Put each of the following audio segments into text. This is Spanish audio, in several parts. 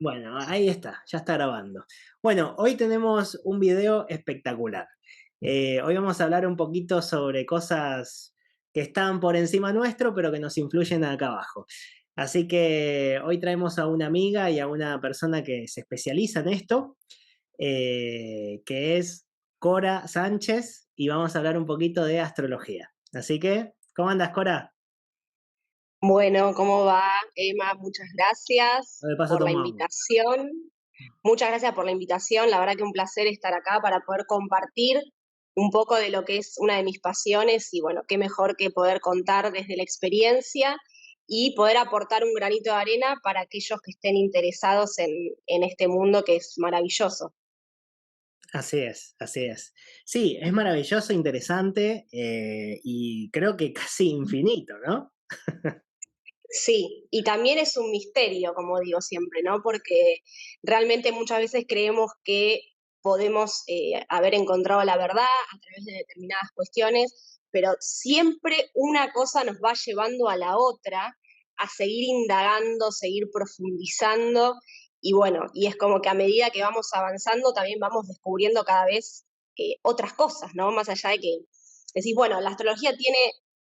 Bueno, ahí está, ya está grabando. Bueno, hoy tenemos un video espectacular. Hoy vamos a hablar un poquito sobre cosas que están por encima nuestro, pero que nos influyen acá abajo. Así que hoy traemos a una amiga y a una persona que se especializa en esto, que es Cora Sánchez, y vamos a hablar un poquito de astrología. Así que, ¿cómo andas, Cora? Bueno, ¿cómo va, Emma? Muchas gracias De paso por la tomamos. invitación. Muchas gracias por la invitación. La verdad que un placer estar acá para poder compartir un poco de lo que es una de mis pasiones y bueno, qué mejor que poder contar desde la experiencia y poder aportar un granito de arena para aquellos que estén interesados en este mundo que es maravilloso. Así es, así es. Sí, es maravilloso, interesante y creo que casi infinito, ¿no? Sí, y también es un misterio, como digo siempre, ¿no? Porque realmente muchas veces creemos que podemos haber encontrado la verdad a través de determinadas cuestiones, pero siempre una cosa nos va llevando a la otra, a seguir indagando, seguir profundizando, y bueno, y es como que a medida que vamos avanzando también vamos descubriendo cada vez otras cosas, ¿no? Más allá de que decís, bueno, la astrología tiene,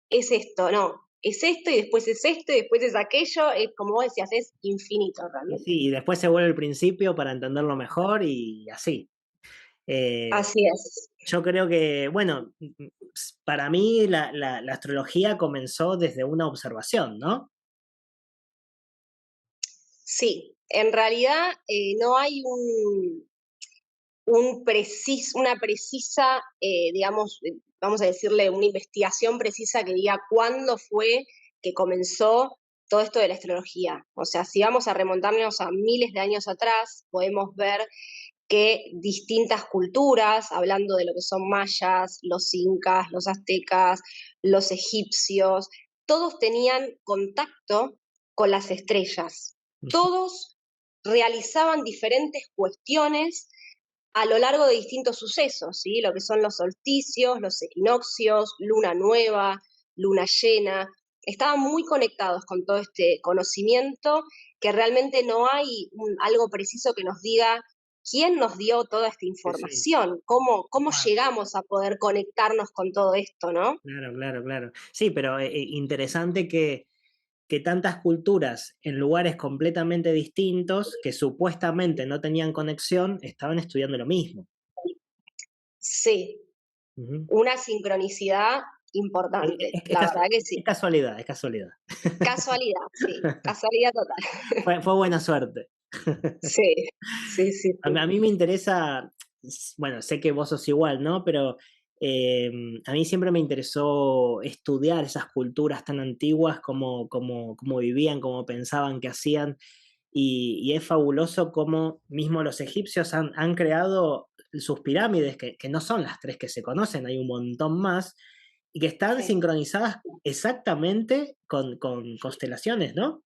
es esto, no, es esto y después es esto y después es aquello, es como vos decías, es infinito Y realmente. sí, y después se vuelve el principio para entenderlo mejor y así. Eh, Así es. yo creo que, bueno, para mí la astrología comenzó desde una observación, ¿no? Sí, en realidad no hay una precisa, digamos, vamos a decirle, una investigación precisa que diga cuándo fue que comenzó todo esto de la astrología. O sea, si vamos a remontarnos a miles de años atrás, podemos ver que distintas culturas, hablando de lo que son mayas, los incas, los aztecas, los egipcios, todos tenían contacto con las estrellas. Ujú. Todos realizaban diferentes cuestiones a lo largo de distintos sucesos, ¿sí? Lo que son los solsticios, los equinoccios, luna nueva, luna llena. Estaban muy conectados con todo este conocimiento que realmente no hay algo preciso que nos diga quién nos dio toda esta Sí, sí. información, cómo llegamos a poder conectarnos con todo esto, ¿no? Claro, claro, claro. Sí, pero interesante que tantas culturas en lugares completamente distintos, que supuestamente no tenían conexión, estaban estudiando lo mismo. Sí, Ujú. una sincronicidad importante, Es la verdad que sí. es casualidad, es casualidad. Casualidad, sí, casualidad total. Fue buena suerte. Sí, sí, sí, sí. A mí me interesa, bueno, sé que vos sos igual, ¿no? Pero a mí siempre me interesó estudiar esas culturas tan antiguas, cómo vivían, cómo pensaban, qué hacían. Y es fabuloso cómo mismo los egipcios han creado sus pirámides, que no son las tres que se conocen, hay un montón más, y que están Sí. sincronizadas exactamente con constelaciones, ¿no?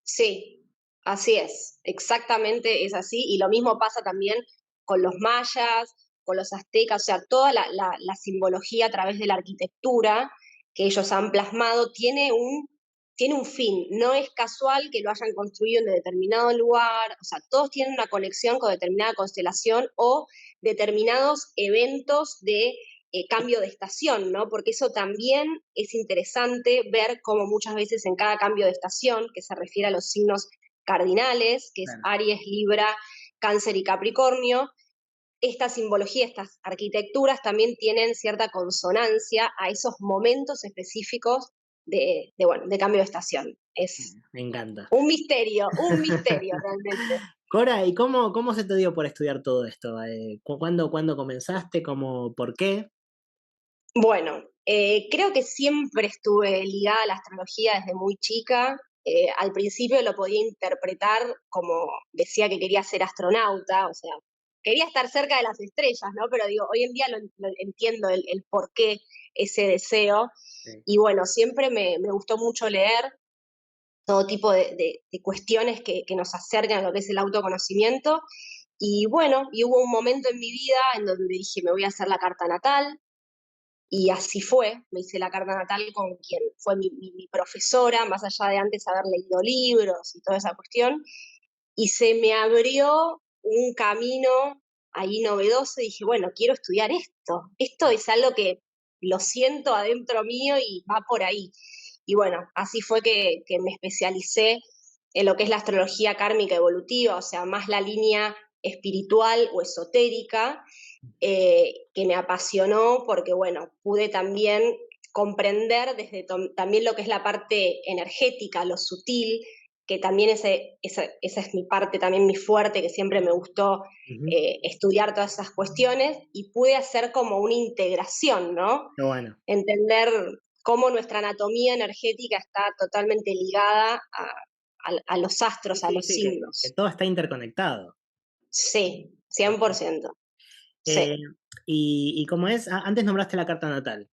Sí, así es, exactamente es así. Y lo mismo pasa también con los mayas, con los aztecas, o sea, toda la simbología a través de la arquitectura que ellos han plasmado tiene un fin. No es casual que lo hayan construido en determinado lugar, o sea, todos tienen una conexión con determinada constelación o determinados eventos de cambio de estación, ¿no? Porque eso también es interesante ver cómo muchas veces en cada cambio de estación, que se refiere a los signos cardinales, que es Claro. Aries, Libra, Cáncer y Capricornio, esta simbología, estas arquitecturas también tienen cierta consonancia a esos momentos específicos bueno, de cambio de estación. Es Me encanta. un misterio realmente. Cora, ¿y cómo se te dio por estudiar todo esto? ¿Cuándo comenzaste? ¿Por qué? Bueno, creo que siempre estuve ligada a la astrología desde muy chica. Al principio lo podía interpretar como decía que quería ser astronauta, o sea, quería estar cerca de las estrellas, ¿no? Pero digo, hoy en día lo entiendo el por qué ese deseo. Sí. Y bueno, siempre me gustó mucho leer todo tipo de cuestiones que nos acercan a lo que es el autoconocimiento. Y bueno, y hubo un momento en mi vida en donde dije, me voy a hacer la carta natal, y así fue, me hice la carta natal con quien fue mi profesora, más allá de antes haber leído libros y toda esa cuestión. y se me abrió un camino ahí novedoso y dije, bueno, quiero estudiar esto. Esto es algo que lo siento adentro mío y va por ahí. Y bueno, así fue que me especialicé en lo que es la astrología kármica evolutiva, o sea, más la línea espiritual o esotérica, que me apasionó porque, bueno, pude también comprender desde también lo que es la parte energética, lo sutil, que también esa es mi parte, también mi fuerte, que siempre me gustó Ujú. estudiar todas esas cuestiones, y pude hacer como una integración, ¿no? Qué bueno. Entender cómo nuestra anatomía energética está totalmente ligada a los Sí, astros, a sí, los sí, que signos. todo está interconectado. Sí, 100%. Eh, Sí, y como es, antes nombraste la carta natal.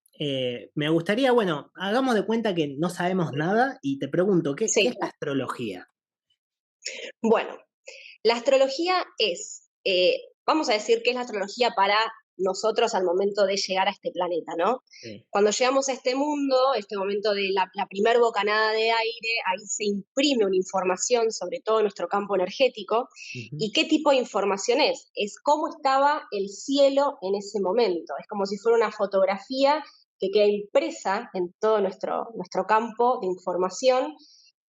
Me gustaría, bueno, hagamos de cuenta que no sabemos nada y te pregunto, ¿qué es sí. la astrología? Bueno, la astrología es, vamos a decir que es la astrología para nosotros al momento de llegar a este planeta, ¿no? Sí. Cuando llegamos a este mundo, este momento de la primer bocanada de aire, ahí se imprime una información sobre todo nuestro campo energético. Ujú. ¿Y qué tipo de información es? Es cómo estaba el cielo en ese momento. Es como si fuera una fotografía que queda impresa en todo nuestro campo de información,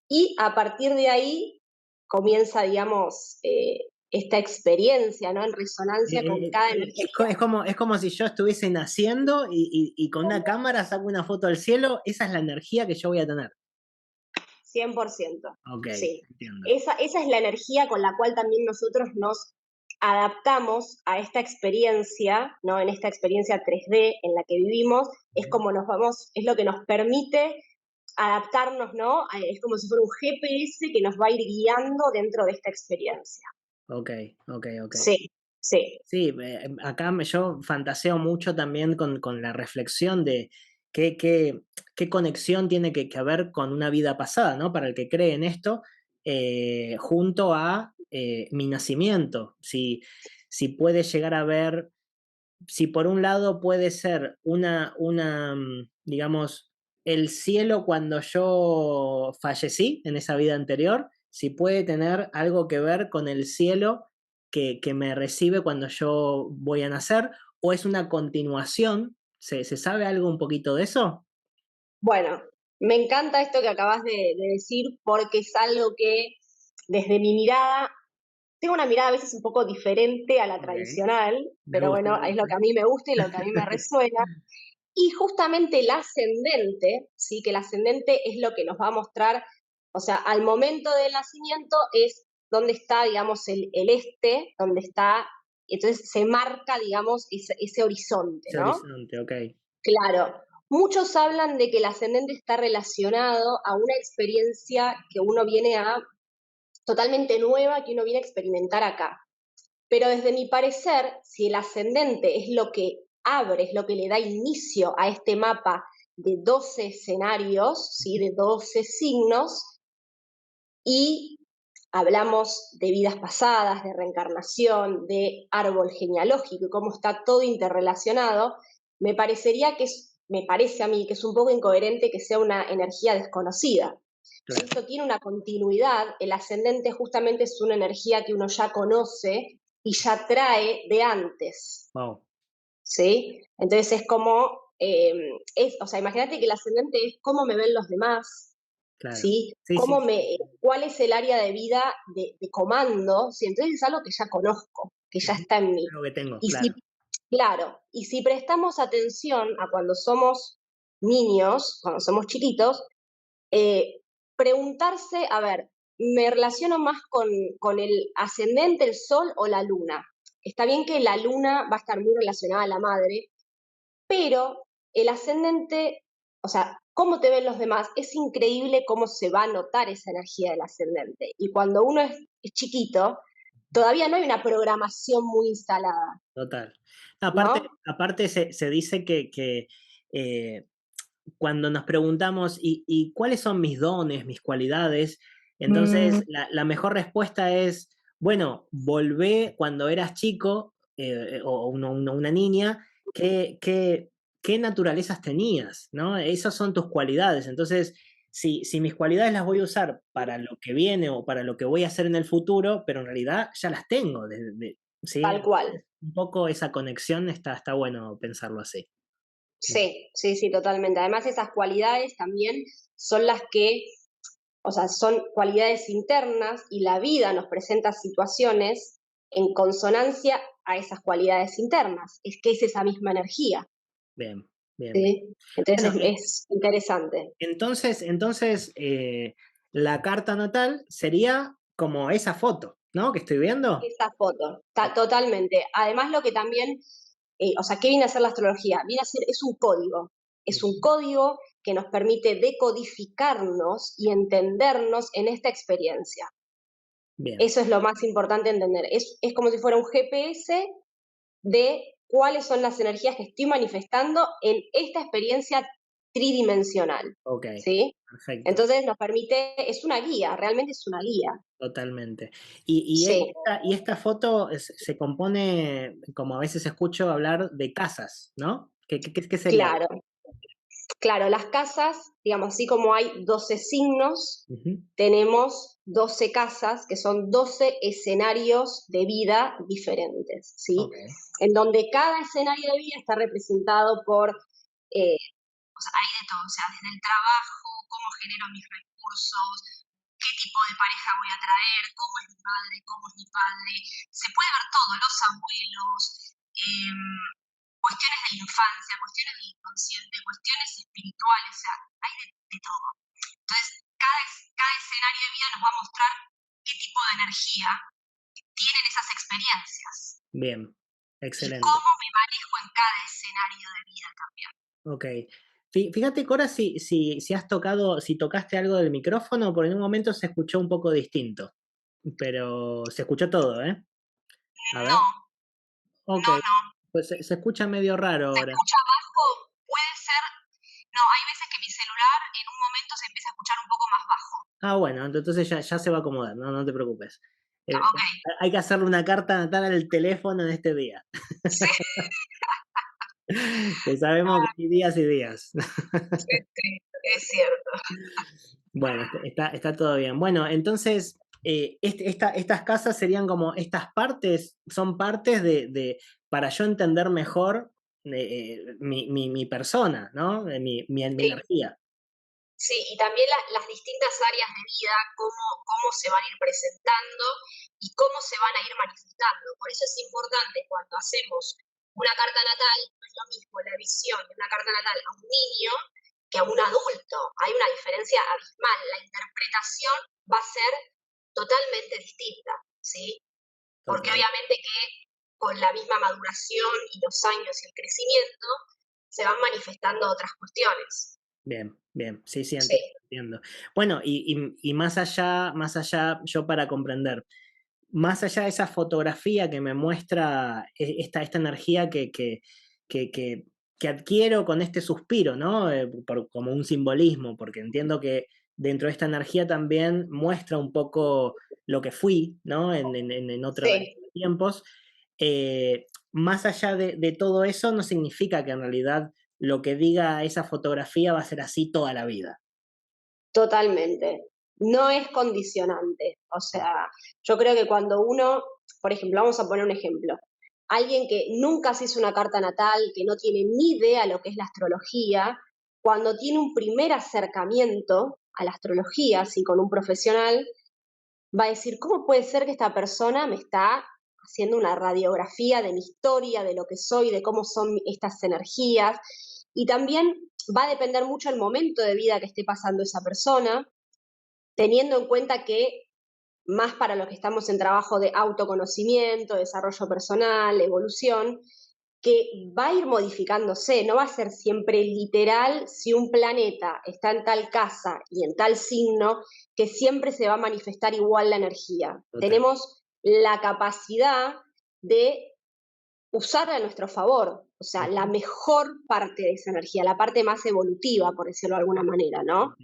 y a partir de ahí comienza, digamos, esta experiencia, ¿no? En resonancia con cada energía. Es como si yo estuviese naciendo y con una cámara saco una foto del cielo, esa es la energía que yo voy a tener. 100%, Ok, sí. entiendo. Esa es la energía con la cual también nosotros nos adaptamos a esta experiencia, ¿no? En esta experiencia 3D en la que vivimos, es Ujú. como nos vamos, es lo que nos permite adaptarnos, ¿no? Es como si fuera un GPS que nos va a ir guiando dentro de esta experiencia. Ok, ok, ok. Sí, sí. Sí, acá yo fantaseo mucho también con la reflexión de qué, qué, qué conexión tiene que haber con una vida pasada, ¿no? Para el que cree en esto, junto a mi nacimiento. Si puede llegar a ver, si por un lado puede ser digamos, el cielo cuando yo fallecí en esa vida anterior, si puede tener algo que ver con el cielo que me recibe cuando yo voy a nacer, o es una continuación. ¿Se sabe algo un poquito de eso? Bueno, me encanta esto que acabas de decir porque es algo que desde mi mirada, tengo una mirada a veces un poco diferente a la Ok, tradicional, me pero gusta, bueno, me es lo gusta. que a mí me gusta y lo que a mí me resuena. Y justamente el ascendente, sí, que el ascendente es lo que nos va a mostrar, o sea, al momento del nacimiento es donde está, digamos, el este, donde está, entonces se marca, digamos, ese horizonte, Ese ¿no? horizonte, ok. Claro. Muchos hablan de que el ascendente está relacionado a una experiencia que uno viene a, totalmente nueva, que uno viene a experimentar acá. Pero desde mi parecer, si el ascendente es lo que abre, es lo que le da inicio a este mapa de 12 escenarios, ¿sí? De 12 signos, y hablamos de vidas pasadas, de reencarnación, de árbol genealógico y cómo está todo interrelacionado, me parecería que me parece a mí que es un poco incoherente que sea una energía desconocida. Si Claro. esto tiene una continuidad, el ascendente justamente es una energía que uno ya conoce y ya trae de antes, Wow, ¿sí? Entonces es como, o sea, imagínate que el ascendente es cómo me ven los demás, claro. ¿sí? Sí, sí, sí, ¿Cuál es el área de vida de comando? ¿Sí? Entonces es algo que ya conozco, que ya ujú. está en mí. Algo que tengo, Y si, claro. claro, y si prestamos atención a cuando somos niños, cuando somos chiquitos, eh, preguntarse, a ver, ¿me relaciono más con el ascendente, el sol o la luna? Está bien que la luna va a estar muy relacionada a la madre, pero el ascendente, o sea, cómo te ven los demás, es increíble cómo se va a notar esa energía del ascendente. Y cuando uno es chiquito, todavía no hay una programación muy instalada, Total. Aparte, ¿no? aparte se dice eh, cuando nos preguntamos, ¿y cuáles son mis dones, mis cualidades? Entonces, la mejor respuesta es, bueno, volvé cuando eras chico o una niña, ¿qué naturalezas tenías? ¿No? Esas son tus cualidades. Entonces, si mis cualidades las voy a usar para lo que viene o para lo que voy a hacer en el futuro, pero en realidad ya las tengo, ¿sí? Tal cual. Un poco esa conexión está bueno pensarlo así. Sí, sí, sí, totalmente. Además, esas cualidades también son las que, o sea, son cualidades internas y la vida nos presenta situaciones en consonancia a esas cualidades internas. Es que es esa misma energía, Bien, bien, bien. ¿sí? Entonces Bueno, es interesante. entonces, la carta natal sería como esa foto, ¿no? Que estoy viendo. Esa foto, totalmente. Además, lo que también, o sea, ¿qué viene a ser la astrología? Viene a ser, es un código que nos permite decodificarnos y entendernos en esta experiencia. Bien, Eso es lo más importante entender. Es como si fuera un GPS de cuáles son las energías que estoy manifestando en esta experiencia tridimensional, ok, ¿sí? perfecto. Entonces nos permite, es una guía, realmente es una guía. Totalmente. Sí, Y esta foto se compone, como a veces escucho hablar de casas, ¿no? ¿Qué sería? claro. Claro, las casas, digamos, así como hay 12 signos, Ujú, tenemos 12 casas, que son 12 escenarios de vida diferentes, ¿sí? ok, En donde cada escenario de vida está representado por, o sea, hay de todo, o sea, desde el trabajo, cómo genero mis recursos, qué tipo de pareja voy a traer, cómo es mi madre, cómo es mi padre, se puede ver todo, los abuelos, cuestiones de la infancia, cuestiones del inconsciente, cuestiones espirituales, o sea, hay de todo. Entonces, cada escenario de vida nos va a mostrar qué tipo de energía tienen esas experiencias bien, y excelente. cómo me manejo en cada escenario de vida también. Ok. Fíjate, Cora, si has tocado, si tocaste algo del micrófono, por en un momento se escuchó un poco distinto, pero se escuchó todo, ¿eh? A ver. No, Ok, no, no. pues se escucha medio raro ¿Se ahora. escucha bajo? Puede ser. No, hay veces que mi celular en un momento se empieza a escuchar un poco más bajo. Ah, bueno, entonces ya se va a acomodar, no te preocupes. Ok, Hay que hacerle una carta natal al teléfono en este día, sí, que sabemos que hay días y días. sí, sí, es cierto. Bueno, está todo bien. Bueno, entonces, estas casas serían como estas partes, son partes para yo entender mejor mi persona, ¿no? Mi Sí, energía. sí, y también las distintas áreas de vida, cómo se van a ir presentando y cómo se van a ir manifestando. Por eso es importante cuando hacemos una carta natal, no es lo mismo la visión de una carta natal a un niño que a un adulto. Hay una diferencia abismal. La interpretación va a ser totalmente distinta, ¿sí? Porque Total. obviamente que con la misma maduración y los años y el crecimiento se van manifestando otras cuestiones. Bien, bien. Sí, sí, Sí, entiendo. Bueno, y más allá, yo para comprender. Más allá de esa fotografía que me muestra esta energía que, que- que adquiero con este suspiro, ¿no? Como un simbolismo, porque entiendo que dentro de esta energía también muestra un poco lo que fui, ¿no? En otros sí, tiempos. Más allá de todo eso, no significa que en realidad lo que diga esa fotografía va a ser así toda la vida. totalmente. No es condicionante. O sea, yo creo que cuando uno, por ejemplo, vamos a poner un ejemplo, alguien que nunca se hizo una carta natal, que no tiene ni idea lo que es la astrología, cuando tiene un primer acercamiento a la astrología, así con un profesional, va a decir, ¿cómo puede ser que esta persona me está haciendo una radiografía de mi historia, de lo que soy, de cómo son estas energías? Y también va a depender mucho el momento de vida que esté pasando esa persona, teniendo en cuenta que más para los que estamos en trabajo de autoconocimiento, desarrollo personal, evolución, que va a ir modificándose, no va a ser siempre literal si un planeta está en tal casa y en tal signo, que siempre se va a manifestar igual la energía. Total. Tenemos la capacidad de usarla a nuestro favor, o sea, la Ujú. mejor parte de esa energía, la parte más evolutiva, por decirlo de alguna manera, ¿no?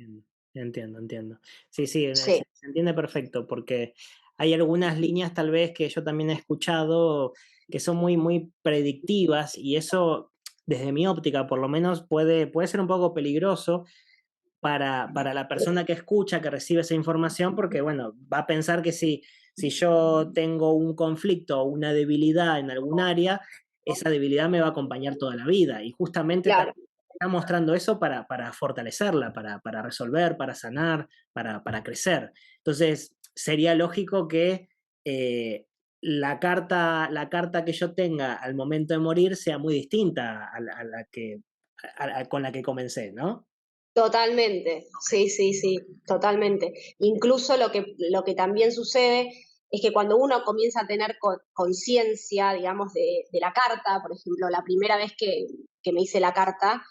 Entiendo, entiendo. Sí, sí, Sí, se entiende perfecto, porque hay algunas líneas tal vez que yo también he escuchado que son muy predictivas y eso, desde mi óptica, por lo menos puede ser un poco peligroso para la persona que escucha, que recibe esa información, porque, bueno, va a pensar que si yo tengo un conflicto o una debilidad en algún área, esa debilidad me va a acompañar toda la vida. Y justamente Claro, está mostrando eso para fortalecerla, para resolver, para sanar, para crecer. Entonces, sería lógico que la carta que yo tenga al momento de morir sea muy distinta a la que, con la que comencé, ¿no? totalmente. Sí, sí, sí, totalmente. Incluso lo que también sucede es que cuando uno comienza a tener conciencia, digamos, de la carta, por ejemplo, la primera vez que me hice la carta,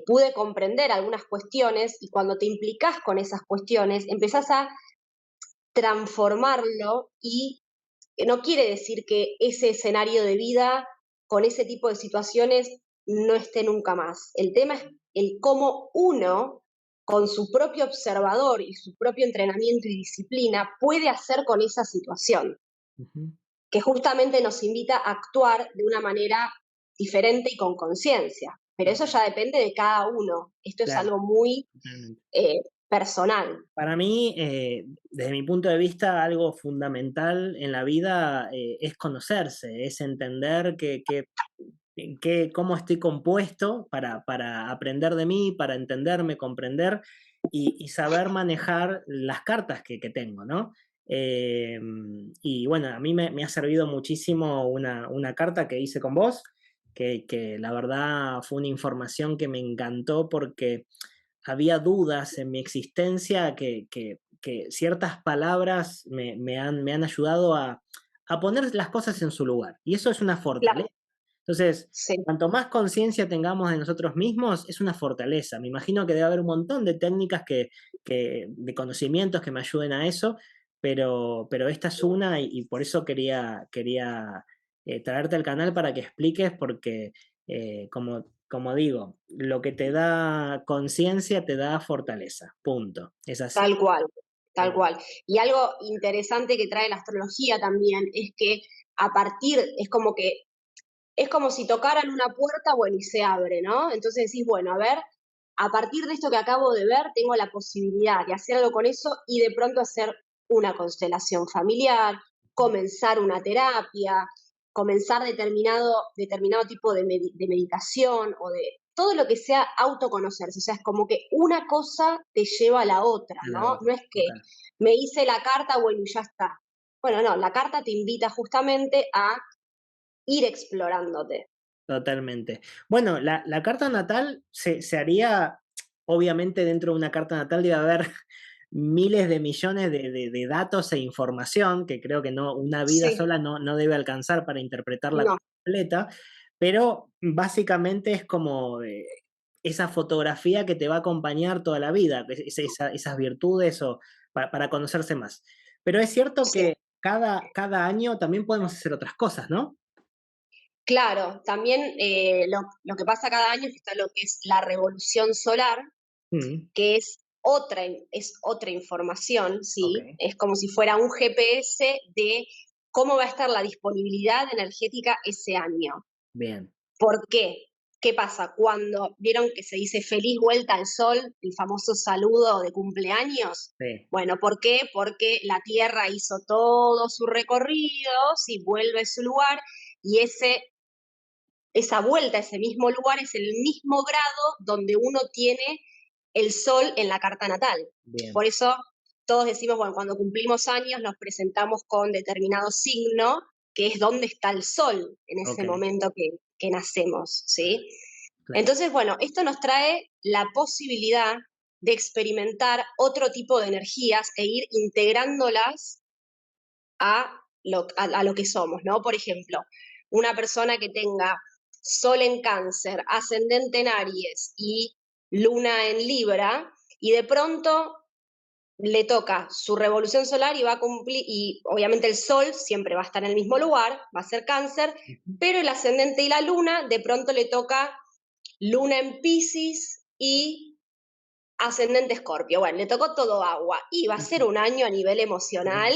pude comprender algunas cuestiones y cuando te implicás con esas cuestiones, empezás a transformarlo y no quiere decir que ese escenario de vida con ese tipo de situaciones no esté nunca más. El tema es el cómo uno, con su propio observador y su propio entrenamiento y disciplina, puede hacer con esa situación, Ujú. que justamente nos invita a actuar de una manera diferente y con conciencia. Pero eso ya depende de cada uno. Esto es Claro, algo muy totalmente. personal. Para mí, desde mi punto de vista, algo fundamental en la vida es conocerse, es entender cómo estoy compuesto para aprender de mí, para entenderme, comprender y saber manejar las cartas que tengo, ¿no? Y bueno, a mí me ha servido muchísimo una carta que hice con vos, que la verdad fue una información que me encantó porque había dudas en mi existencia que ciertas palabras me han ayudado a poner las cosas en su lugar. Y eso es una Claro, fortaleza. Entonces, sí. cuanto más conciencia tengamos de nosotros mismos, es una fortaleza. Me imagino que debe haber un montón de técnicas de conocimientos que me ayuden a eso, pero esta es una y por eso quería traerte al canal para que expliques, porque como digo, lo que te da conciencia te da fortaleza. Punto. Es así. Tal cual, tal Eh, cual. Y algo interesante que trae la astrología también es que a partir, es como si tocaran una puerta, bueno, y se abre, ¿no? Entonces decís, bueno, a ver, a partir de esto que acabo de ver, tengo la posibilidad de hacer algo con eso y de pronto hacer una constelación familiar, comenzar una terapia, comenzar determinado tipo de meditación o de todo lo que sea autoconocerse. O sea, es como que una cosa te lleva a la otra, a la ¿no? otra. No es que Total. me hice la carta, bueno, y ya está. Bueno, no, la carta te invita justamente a ir explorándote. Totalmente. Bueno, la carta natal se haría, obviamente dentro de una carta natal debe haber miles de millones de datos e información, que creo que no, una vida Sí, sola no debe alcanzar para interpretarla no, completa, pero básicamente es como esa fotografía que te va a acompañar toda la vida, esas virtudes o para conocerse más. Pero es cierto sí. que cada año también podemos hacer otras cosas, ¿no? Claro, también lo que pasa cada año es que está lo que es la revolución solar, Mm, que es otra información, ok. ¿sí? Es como si fuera un GPS de cómo va a estar la disponibilidad energética ese año. Bien, ¿Por qué? ¿Qué pasa? Cuando vieron que se dice feliz vuelta al sol, el famoso saludo de cumpleaños. sí, Bueno, ¿por qué? Porque la Tierra hizo todo su recorrido, si vuelve a su lugar, y esa vuelta a ese mismo lugar es el mismo grado donde uno tiene el sol en la carta natal. bien, Por eso todos decimos, bueno, cuando cumplimos años nos presentamos con determinado signo, que es donde está el sol en ese ok, momento que nacemos, ¿sí? claro, claro, Entonces, bueno, esto nos trae la posibilidad de experimentar otro tipo de energías e ir integrándolas a lo que somos, ¿no? Por ejemplo, una persona que tenga Sol en Cáncer, ascendente en Aries y Luna en Libra, y de pronto le toca su revolución solar y va a cumplir, y obviamente el Sol siempre va a estar en el mismo lugar, va a ser Cáncer, ujú, pero el ascendente y la Luna de pronto le toca Luna en Pisces y Ascendente Escorpio, bueno, le tocó todo agua y va a ser un año a nivel emocional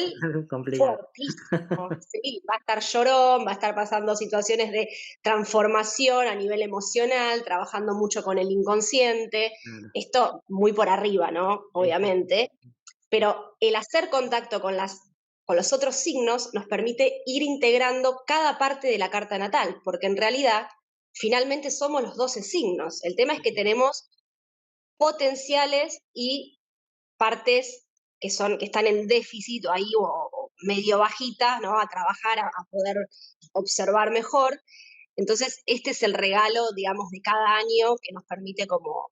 Complicado. fuertísimo, sí, va a estar llorón, va a estar pasando situaciones de transformación a nivel emocional, trabajando mucho con el inconsciente, Claro. esto muy por arriba, ¿no? Sí, sí, Obviamente, sí. pero el hacer contacto con los otros signos nos permite ir integrando cada parte de la carta natal, porque en realidad finalmente somos los 12 signos. El tema es que tenemos potenciales y partes que están en déficit o ahí o medio bajitas, ¿no? A trabajar, a poder observar mejor. Entonces, este es el regalo, digamos, de cada año que nos permite como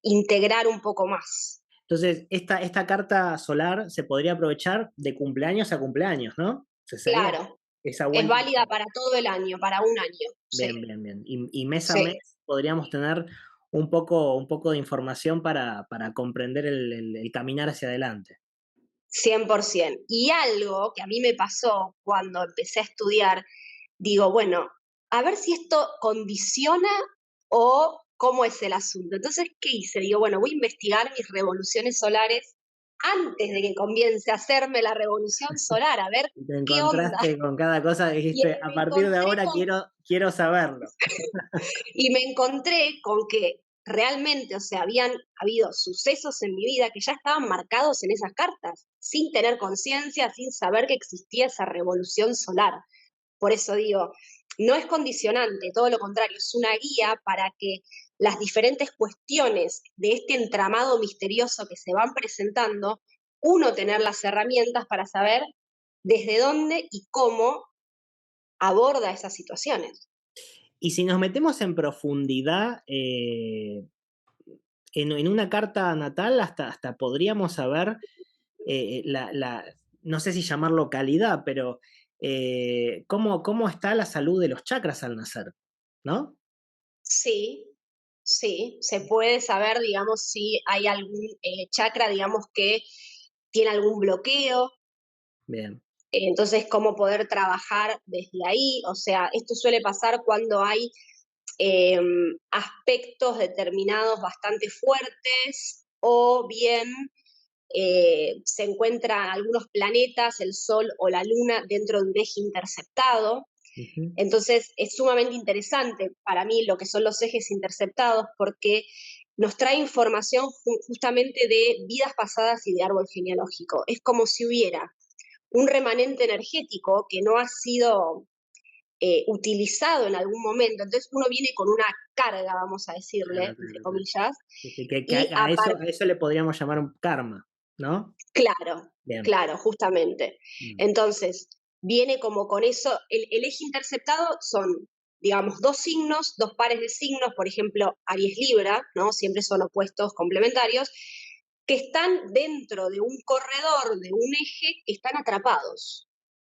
integrar un poco más. Entonces, esta carta solar se podría aprovechar de cumpleaños a cumpleaños, ¿no? Se sería Claro, esa es vuelta. válida para todo el año, para un año. Bien, Sí, bien, bien. Y mes a mes sí, podríamos tener un poco de información para comprender el caminar hacia adelante. 100%. Y algo que a mí me pasó cuando empecé a estudiar, digo, bueno, a ver si esto condiciona o cómo es el asunto. Entonces, ¿qué hice? Digo, bueno, voy a investigar mis revoluciones solares antes de que comience a hacerme la revolución solar, a ver Y te qué onda. encontraste con cada cosa, Y dijiste, a me partir de encontré ahora con quiero saberlo. Y me encontré con que realmente, o sea, habían habido sucesos en mi vida que ya estaban marcados en esas cartas, sin tener conciencia, sin saber que existía esa revolución solar. Por eso digo, no es condicionante, todo lo contrario, es una guía para que las diferentes cuestiones de este entramado misterioso que se van presentando, uno tener las herramientas para saber desde dónde y cómo aborda esas situaciones. Y si nos metemos en profundidad, en una carta natal, hasta podríamos saber no sé si llamarlo calidad, pero cómo está la salud de los chakras al nacer, ¿no? Sí, sí, se puede saber, digamos, si hay algún chakra, digamos, que tiene algún bloqueo, Bien. entonces cómo poder trabajar desde ahí, o sea, esto suele pasar cuando hay eh, aspectos determinados bastante fuertes o bien se encuentran algunos planetas, el Sol o la Luna, dentro de un eje interceptado. Ujú. Entonces, es sumamente interesante para mí lo que son los ejes interceptados porque nos trae información justamente de vidas pasadas y de árbol genealógico. Es como si hubiera un remanente energético que no ha sido utilizado en algún momento. Entonces, uno viene con una carga, vamos a decirle, Claro, entre claro, claro. comillas, Sí, sí, que y a eso le podríamos llamar un karma, ¿no? claro, Bien. claro, justamente. Mm. Entonces, viene como con eso, el eje interceptado son, digamos, dos signos, dos pares de signos, por ejemplo, Aries Libra, ¿no? Siempre son opuestos complementarios, que están dentro de un corredor, de un eje, que están atrapados,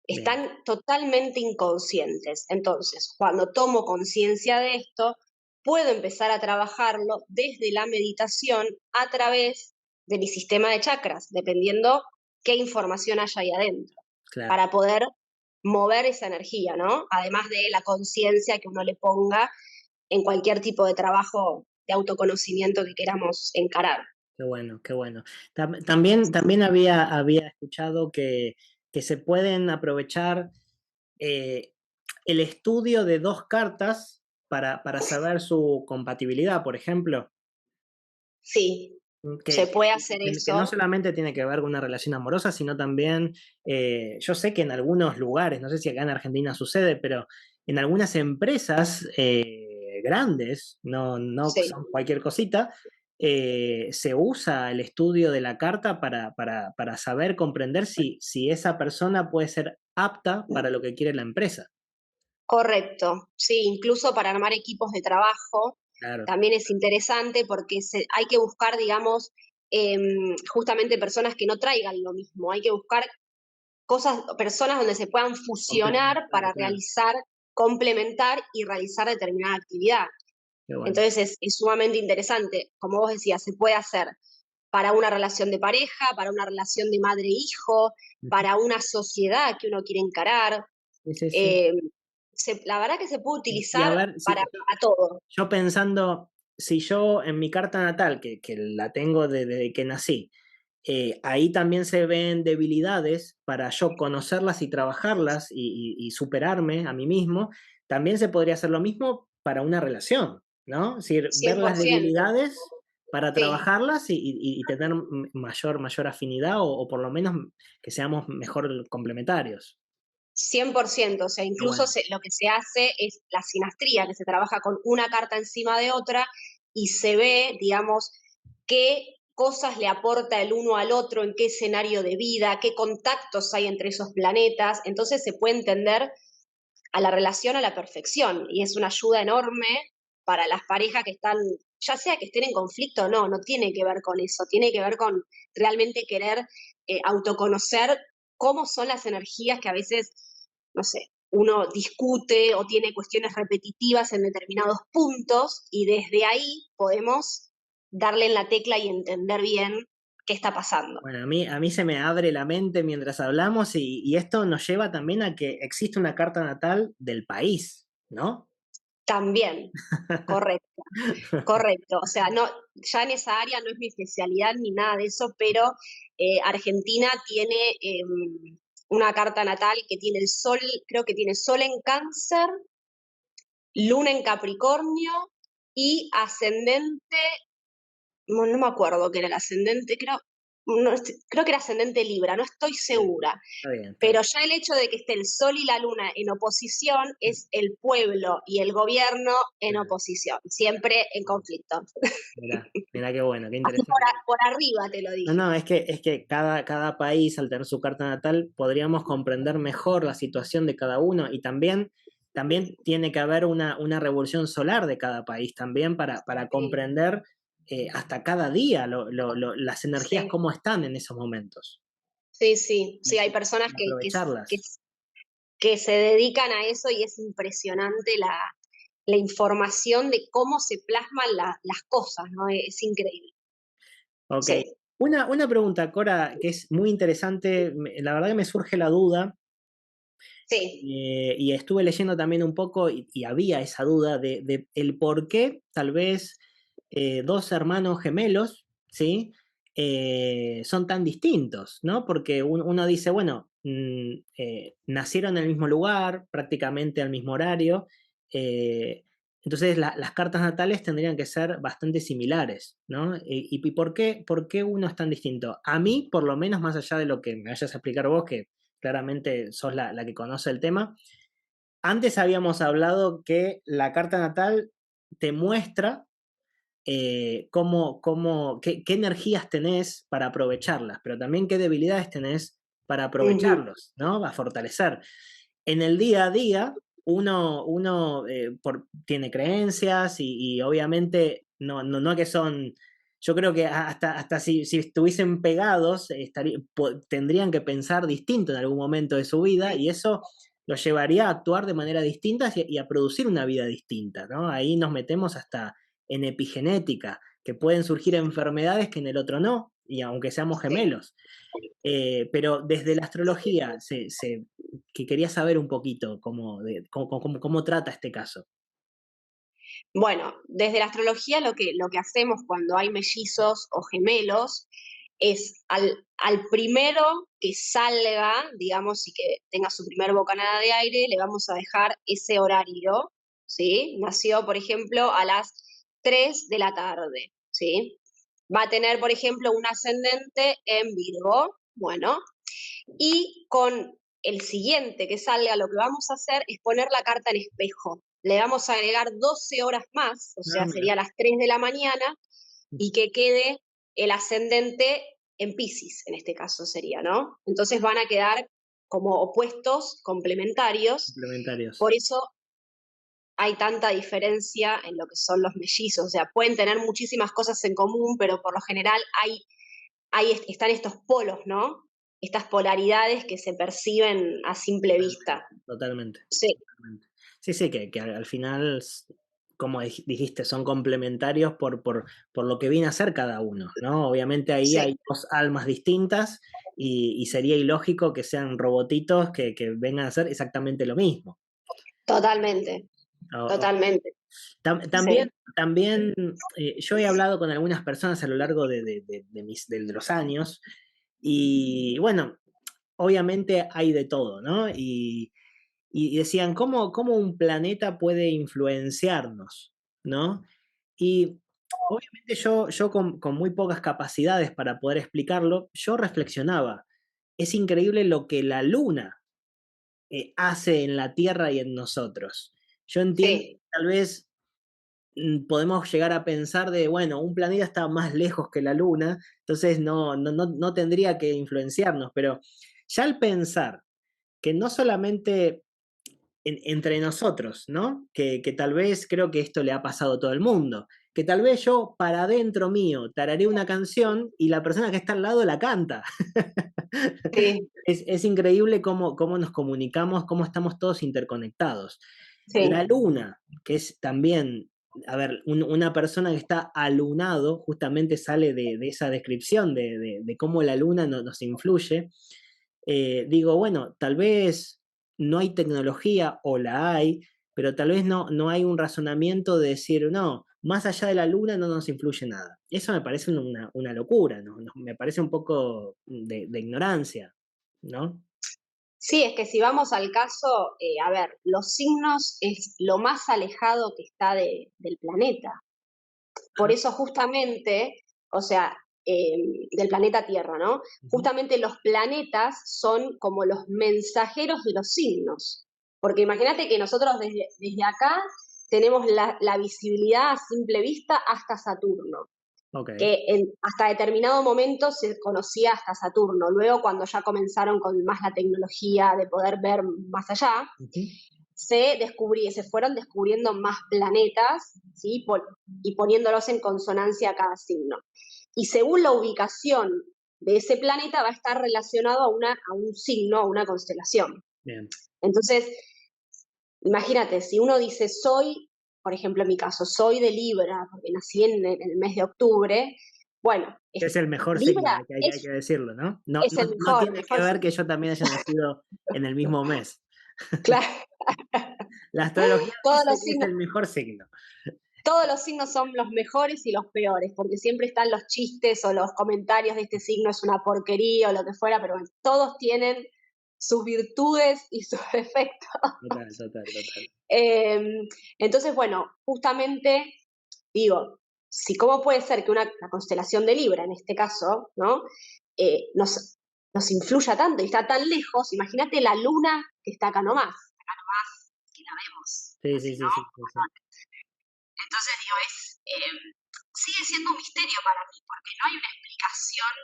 Bien. están totalmente inconscientes. Entonces, cuando tomo conciencia de esto, puedo empezar a trabajarlo desde la meditación a través de mi sistema de chakras, dependiendo qué información haya ahí adentro, Claro. para poder mover esa energía, ¿no? Además de la conciencia que uno le ponga en cualquier tipo de trabajo de autoconocimiento que queramos encarar. Qué bueno, qué bueno. También había escuchado que se pueden aprovechar eh, el estudio de dos cartas para saber su compatibilidad, por ejemplo. Sí, se puede hacer Que no eso. solamente tiene que ver con una relación amorosa, sino también, yo sé que en algunos lugares, no sé si acá en Argentina sucede, pero en algunas empresas grandes, no Sí. son cualquier cosita, se usa el estudio de la carta para saber comprender si esa persona puede ser apta para lo que quiere la empresa. Correcto, sí, incluso para armar equipos de trabajo Claro, también es interesante porque hay que buscar, digamos, justamente personas que no traigan lo mismo, hay que buscar personas donde se puedan fusionar complementar, para claro. complementar y realizar determinada actividad. Qué bueno. Entonces es sumamente interesante, como vos decías, se puede hacer para una relación de pareja, para una relación de madre-hijo, Ujú. para una sociedad que uno quiere encarar. Sí, sí, sí. Eh, la verdad que se puede Y a utilizar ver, para todo. yo pensando, si yo en mi carta natal, que la tengo desde que nací, ahí también se ven debilidades para yo conocerlas y trabajarlas y superarme a mí mismo, también se podría hacer lo mismo para una relación, ¿no? Es decir, ver las 100%. debilidades para Sí, trabajarlas y tener mayor afinidad o por lo menos que seamos mejor complementarios. 100%. O sea, Qué incluso bueno. lo que se hace es la sinastría, que se trabaja con una carta encima de otra y se ve, digamos, qué cosas le aporta el uno al otro, en qué escenario de vida, qué contactos hay entre esos planetas. Entonces se puede entender a la relación a la perfección y es una ayuda enorme para las parejas que están, ya sea que estén en conflicto o no, no tiene que ver con eso, tiene que ver con realmente querer autoconocer cómo son las energías que a veces, no sé, uno discute o tiene cuestiones repetitivas en determinados puntos y desde ahí podemos darle en la tecla y entender bien qué está pasando. Bueno, a mí se me abre la mente mientras hablamos y esto nos lleva también a que existe una carta natal del país, ¿no? También, correcto. Correcto, o sea, no, ya en esa área no es mi especialidad ni nada de eso, pero Argentina tiene una carta natal que tiene el sol, creo que tiene sol en cáncer, luna en Capricornio y ascendente, no me acuerdo qué era el ascendente, creo, no, creo que era ascendente Libra, no estoy Bien, segura, está bien, está pero bien. ya el hecho de que esté el Sol y la Luna en oposición es el pueblo y el gobierno en Claro, oposición, siempre en bien. conflicto. Mirá qué bueno, qué Así interesante. por arriba te lo No, dije. no, es que cada país, al tener su carta natal, podríamos comprender mejor la situación de cada uno y también tiene que haber una revolución solar de cada país también para Sí, comprender hasta cada día las energías sí, cómo están en esos momentos sí, sí, y, sí, hay y- personas y que, aprovecharlas. que se dedican a eso y es impresionante la información de cómo se plasman las cosas, ¿no? Es increíble. Ok. Sí, Una pregunta, Cora, que es muy interesante. La verdad que me surge la duda. sí, Y estuve leyendo también un poco y había esa duda de el por qué tal vez dos hermanos gemelos, ¿sí? Son tan distintos, ¿no? Porque uno dice, bueno, nacieron en el mismo lugar, prácticamente al mismo horario, eh, entonces las cartas natales tendrían que ser bastante similares, ¿no? ¿Y por qué uno es tan distinto? A mí, por lo menos, más allá de lo que me vayas a explicar vos, que claramente sos la que conoce el tema. Antes habíamos hablado que la carta natal te muestra qué energías tenés para aprovecharlas, pero también qué debilidades tenés para ujú, aprovecharlos, ¿no? A fortalecer. En el día a día, uno tiene creencias y obviamente no que son. Yo creo que hasta si estuviesen pegados, tendrían que pensar distinto en algún momento de su vida y eso los llevaría a actuar de manera distinta y a producir una vida distinta, ¿no? Ahí nos metemos hasta en epigenética, que pueden surgir enfermedades que en el otro no, y aunque seamos sí. gemelos. Pero desde la astrología, que quería saber un poquito cómo trata este caso. Bueno, desde la astrología lo que hacemos cuando hay mellizos o gemelos es al primero que salga, digamos, y que tenga su primer bocanada de aire, le vamos a dejar ese horario, ¿sí? Nació, por ejemplo, a las 3 de la tarde, ¿sí? Va a tener, por ejemplo, un ascendente en Virgo, bueno, y con el siguiente que salga, lo que vamos a hacer es poner la carta en espejo. Le vamos a agregar 12 horas más, o Ah, sea, mira. sería las 3 de la mañana, y que quede el ascendente en Pisces, en este caso sería, ¿no? Entonces van a quedar como opuestos, complementarios, Complementarios. por eso hay tanta diferencia en lo que son los mellizos, o sea, pueden tener muchísimas cosas en común, pero por lo general están estos polos, ¿no? Estas polaridades que se perciben a simple Totalmente, vista. totalmente. Sí, Totalmente. Sí, sí, que al final, como dijiste, son complementarios por lo que viene a ser cada uno, ¿no? Obviamente ahí sí, hay dos almas distintas y sería ilógico que sean robotitos que vengan a hacer exactamente lo mismo. totalmente. totalmente. También, Sí, también yo he hablado con algunas personas a lo largo de los años y bueno, obviamente hay de todo, ¿no? Y decían, ¿cómo un planeta puede influenciarnos, ¿no? Y obviamente yo con muy pocas capacidades para poder explicarlo, yo reflexionaba, es increíble lo que la luna hace en la Tierra y en nosotros. Yo entiendo que sí, tal vez podemos llegar a pensar de, bueno, un planeta está más lejos que la Luna, entonces no tendría que influenciarnos, pero ya al pensar que no solamente entre nosotros, ¿no? Que tal vez creo que esto le ha pasado a todo el mundo, que tal vez yo para adentro mío tararé una canción y la persona que está al lado la canta. sí, Es increíble cómo nos comunicamos, cómo estamos todos interconectados. La sí. luna, que es también, a ver, una persona que está alunado, justamente sale de esa descripción de cómo la luna nos influye. Digo, bueno, tal vez no hay tecnología o la hay, pero tal vez no hay un razonamiento de decir, no, más allá de la luna no nos influye nada. Eso me parece una locura, ¿no? Me parece un poco de ignorancia, ¿no? Sí, es que si vamos al caso, a ver, los signos es lo más alejado que está del planeta. Por Ah, eso justamente, o sea, del planeta Tierra, ¿no? ujú. Justamente los planetas son como los mensajeros de los signos. Porque imagínate que nosotros desde acá tenemos la visibilidad a simple vista hasta Saturno, Ok. que hasta determinado momento se conocía hasta Saturno. Luego, cuando ya comenzaron con más la tecnología de poder ver más allá, Ujú. se fueron descubriendo más planetas, ¿sí? Y poniéndolos en consonancia a cada signo. Y según la ubicación de ese planeta va a estar relacionado a un signo, a una constelación. Bien. Entonces, imagínate, si uno dice soy, por ejemplo en mi caso, soy de Libra, porque nací en el mes de octubre, bueno, Es el mejor signo, Libra hay que decirlo, ¿no? No, es no, no el tiene que mejor ver signo. que yo también haya nacido en el mismo mes. Claro, La astrología todos dice los que es signos el mejor signo. todos los signos son los mejores y los peores, porque siempre están los chistes o los comentarios de este signo es una porquería o lo que fuera, pero bueno, todos tienen sus virtudes y sus defectos. Total, total, total. Eh, entonces, bueno, justamente digo, si cómo puede ser que la constelación de Libra, en este caso, ¿no? Nos influya tanto y está tan lejos, imagínate la luna que está acá nomás, que la vemos, Sí, así, sí, sí, sí, sí, sí. ¿no? Entonces, digo, sigue siendo un misterio para mí, porque no hay una explicación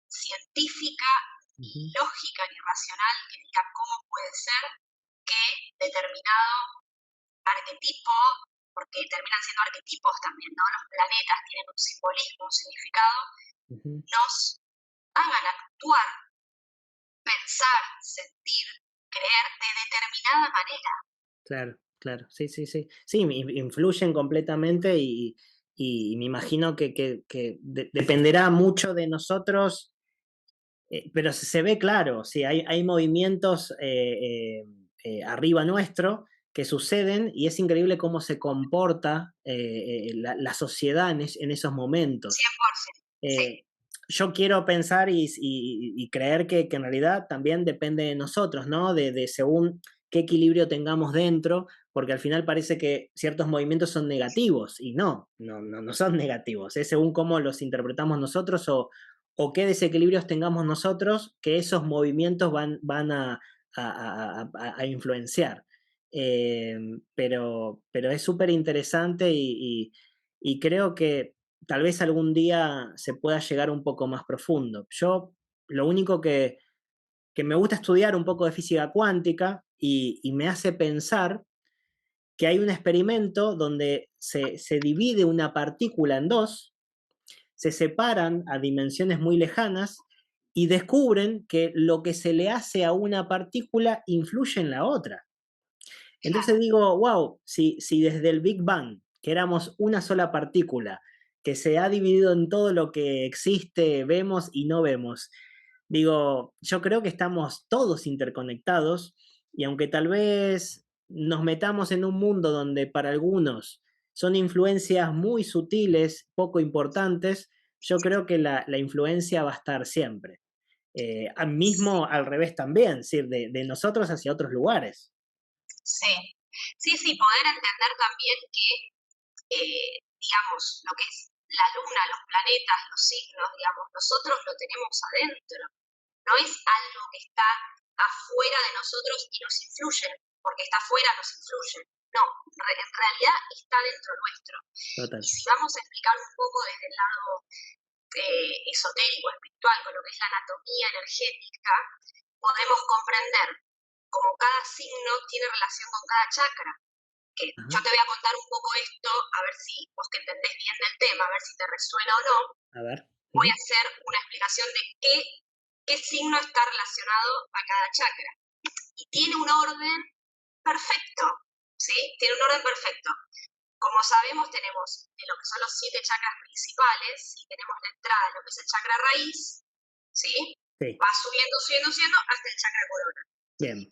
científica, ni Ujú. lógica, ni racional que diga cómo puede ser que determinado arquetipo, porque terminan siendo arquetipos también, ¿no? Los planetas tienen un simbolismo, un significado, Ujú. nos hagan actuar, pensar, sentir, creer de determinada manera. Claro, claro. Sí, sí, sí. Sí, influyen completamente y me imagino que dependerá mucho de nosotros, pero se ve claro, sí, hay movimientos arriba nuestro que suceden y es increíble cómo se comporta la sociedad en esos momentos. 100%. Sí, Eh, yo quiero pensar y creer que en realidad también depende de nosotros, ¿no? De según qué equilibrio tengamos dentro, porque al final parece que ciertos movimientos son negativos y no son negativos, es según cómo los interpretamos nosotros o qué desequilibrios tengamos nosotros que esos movimientos van a influenciar. Eh, pero es súper interesante y creo que tal vez algún día se pueda llegar un poco más profundo. Yo lo único que me gusta estudiar un poco de física cuántica y me hace pensar que hay un experimento donde se divide una partícula en dos, se separan a dimensiones muy lejanas y descubren que lo que se le hace a una partícula influye en la otra. Entonces digo, wow, si desde el Big Bang, que éramos una sola partícula, que se ha dividido en todo lo que existe, vemos y no vemos, digo, yo creo que estamos todos interconectados y aunque tal vez nos metamos en un mundo donde para algunos son influencias muy sutiles, poco importantes, yo creo que la influencia va a estar siempre. Mismo al revés también, es decir, de nosotros hacia otros lugares. Sí, sí, poder entender también que, digamos, lo que es la luna, los planetas, los signos, digamos, nosotros lo tenemos adentro. No es algo que está afuera de nosotros y nos influye, porque está afuera nos influye. No, en realidad está dentro nuestro. Total. Y si vamos a explicar un poco desde el lado esotérico, espiritual, con lo que es la anatomía energética, podemos comprender cómo cada signo tiene relación con cada chakra. Que yo te voy a contar un poco esto, a ver si vos que entendés bien del tema, a ver si te resuena o no. A ver. Voy a hacer una explicación de qué signo está relacionado a cada chakra. Y tiene un orden perfecto, ¿sí? Tiene un orden perfecto. Como sabemos, tenemos lo que son los 7 chakras principales, y tenemos la entrada, lo que es el chakra raíz, ¿sí? Sí. Va subiendo hasta el chakra corona. Bien.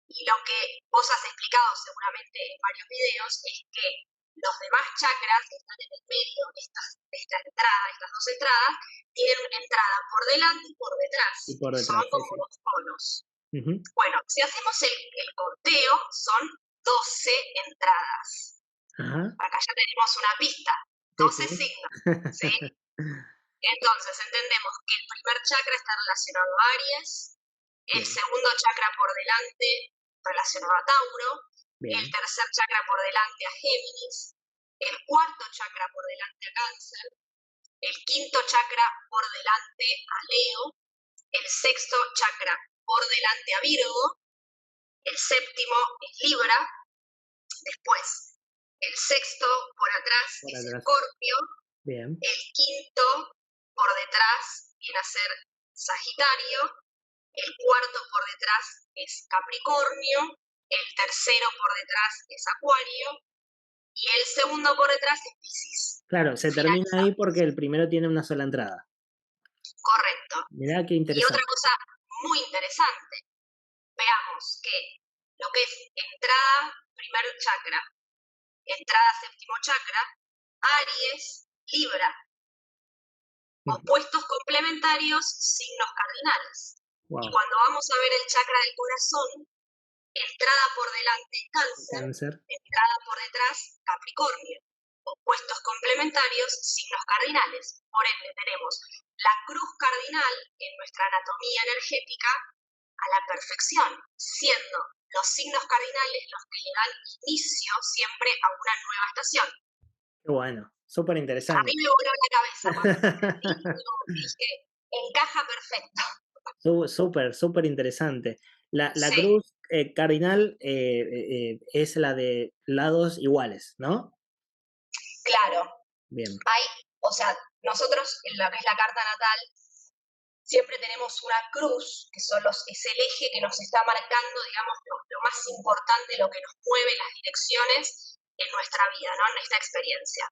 Y lo que vos has explicado seguramente en varios videos es que los demás chakras que están en el medio, estas dos entradas, tienen una entrada por delante y por detrás. Son como los polos. Bueno, si hacemos el conteo, son 12 entradas. Acá ya tenemos una pista, 12 signos, ¿sí? Entonces entendemos que el primer chakra está relacionado a Aries, el segundo chakra por delante relacionado a Tauro, el tercer chakra por delante a Géminis, el cuarto chakra por delante a Cáncer, el quinto chakra por delante a Leo, el sexto chakra por delante a Virgo, el séptimo es Libra, después el sexto por atrás es Escorpio, el quinto por detrás viene a ser Sagitario, el cuarto por detrás es Capricornio, el tercero por detrás es Acuario y el segundo por detrás es Piscis. Claro, se termina ahí porque el primero tiene una sola entrada. Correcto. Mirá qué interesante. Y otra cosa muy interesante, veamos que lo que es entrada, primer chakra, entrada, séptimo chakra, Aries, Libra. Opuestos complementarios, signos cardinales. Wow. Y cuando vamos a ver el chakra del corazón, entrada por delante Cáncer, entrada por detrás Capricornio. Opuestos complementarios, signos cardinales. Por ende, tenemos la cruz cardinal en nuestra anatomía energética a la perfección, siendo los signos cardinales los que le dan inicio siempre a una nueva estación. Qué bueno, súper interesante. A mí me voló la cabeza cuando dije, encaja perfecto. Súper interesante. La cruz cardinal es la de lados iguales, ¿no? Claro. Bien. O sea, nosotros en lo que es la carta natal, siempre tenemos una cruz, que es el eje que nos está marcando, digamos, lo más importante, lo que nos mueve las direcciones en nuestra vida, ¿no? En esta experiencia.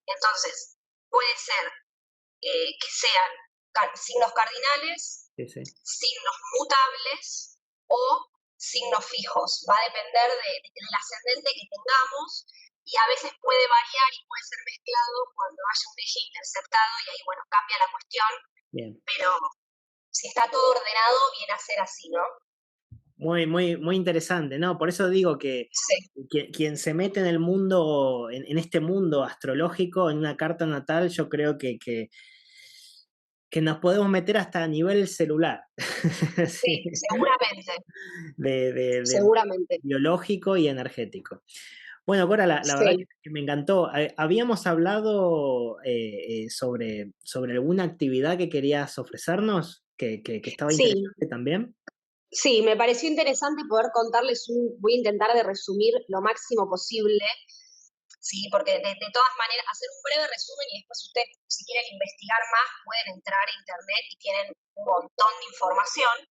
Entonces, puede ser que sean signos cardinales, signos mutables o signos fijos. Va a depender del ascendente que tengamos y a veces puede variar y puede ser mezclado cuando haya un eje interceptado y ahí, bueno, cambia la cuestión. Bien. Pero si está todo ordenado, viene a ser así, ¿no? Muy interesante, ¿no? Por eso digo que quien se mete en el mundo, en este mundo astrológico, en una carta natal, yo creo que nos podemos meter hasta a nivel celular. Sí, seguramente. Seguramente. Biológico y energético. Bueno, Cora, la verdad que me encantó. ¿Habíamos hablado sobre alguna actividad que querías ofrecernos? ¿Que estaba interesante también? Sí, me pareció interesante poder contarles voy a intentar de resumir lo máximo posible, sí, porque de todas maneras, hacer un breve resumen y después ustedes, si quieren investigar más, pueden entrar a internet y tienen un montón de información,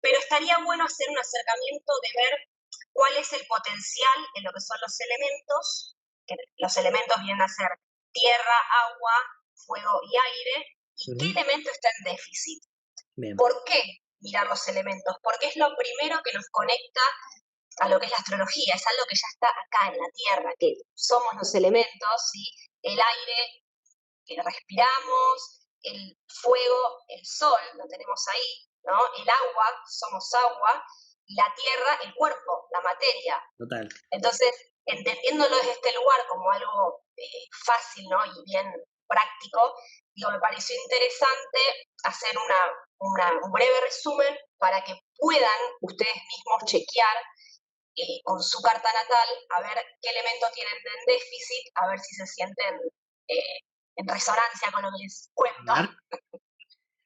pero estaría bueno hacer un acercamiento de ver cuál es el potencial en lo que son los elementos, que los elementos vienen a ser tierra, agua, fuego y aire, y qué elemento está en déficit. Bien. ¿Por qué mirar los elementos? Porque es lo primero que nos conecta a lo que es la astrología, es algo que ya está acá en la Tierra, que somos los elementos, ¿sí? El aire que respiramos, el fuego, el sol, lo tenemos ahí, ¿no? El agua, somos agua, y la tierra, el cuerpo, la materia. Total. Entonces, entendiéndolo desde este lugar como algo fácil, ¿no? Y bien práctico, digo, me pareció interesante hacer un breve resumen para que puedan ustedes mismos chequear con su carta natal, a ver qué elementos tienen en déficit, a ver si se sienten en resonancia con lo que les cuento.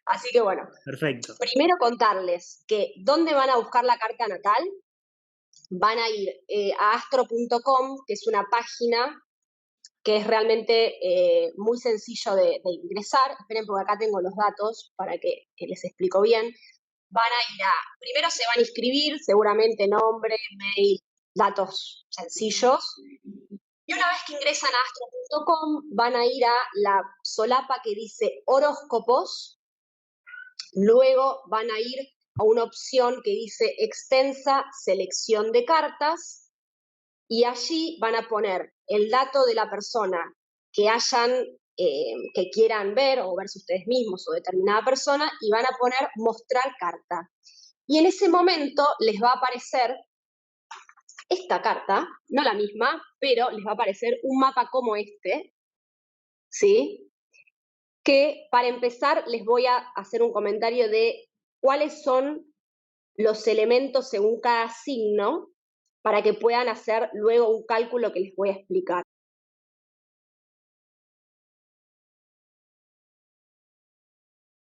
Así que bueno, perfecto. Primero contarles que ¿dónde van a buscar la carta natal? Van a ir a astro.com, que es una página que es realmente muy sencillo de ingresar. Esperen, porque acá tengo los datos para que les explico bien. Van a ir primero se van a inscribir, seguramente nombre, mail, datos sencillos. Y una vez que ingresan a astro.com, van a ir a la solapa que dice horóscopos. Luego van a ir a una opción que dice extensa selección de cartas y allí van a poner el dato de la persona que que quieran ver o verse ustedes mismos o determinada persona y van a poner mostrar carta. Y en ese momento les va a aparecer esta carta, no la misma, pero les va a aparecer un mapa como este, ¿sí? Que para empezar les voy a hacer un comentario de cuáles son los elementos según cada signo para que puedan hacer luego un cálculo que les voy a explicar.